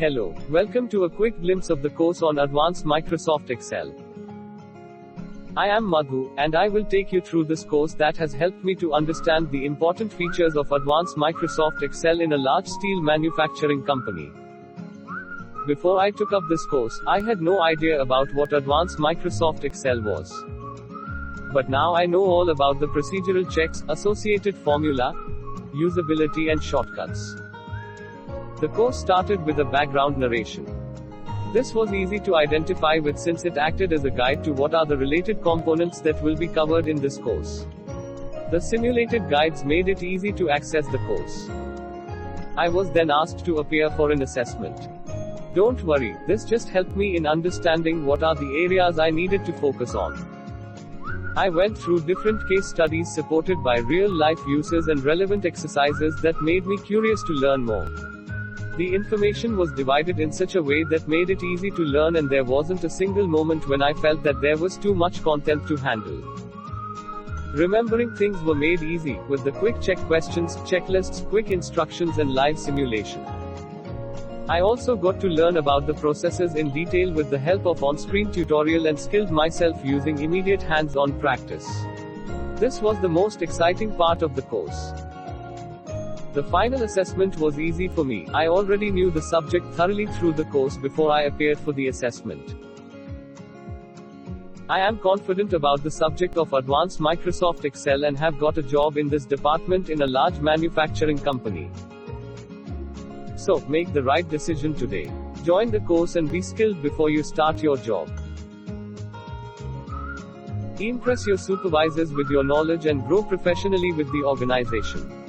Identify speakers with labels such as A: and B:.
A: Hello, welcome to a quick glimpse of the course on Advanced Microsoft Excel. I am Madhu, and I will take you through this course that has helped me to understand the important features of Advanced Microsoft Excel in a large steel manufacturing company. Before I took up this course, I had no idea about what Advanced Microsoft Excel was. But now I know all about the procedural checks, associated formula, usability and shortcuts. The course started with a background narration. This was easy to identify with since it acted as a guide to what are the related components that will be covered in this course. The simulated guides made it easy to access the course. I was then asked to appear for an assessment. Don't worry, this just helped me in understanding what are the areas I needed to focus on. I went through different case studies supported by real-life uses and relevant exercises that made me curious to learn more. The information was divided in such a way that made it easy to learn, and there wasn't a single moment when I felt that there was too much content to handle. Remembering things were made easy, with the quick check questions, checklists, quick instructions and live simulation. I also got to learn about the processes in detail with the help of on-screen tutorial and skilled myself using immediate hands-on practice. This was the most exciting part of the course. The final assessment was easy for me. I already knew the subject thoroughly through the course before I appeared for the assessment. I am confident about the subject of Advanced Microsoft Excel and have got a job in this department in a large manufacturing company. So, make the right decision today. Join the course and be skilled before you start your job. Impress your supervisors with your knowledge and grow professionally with the organization.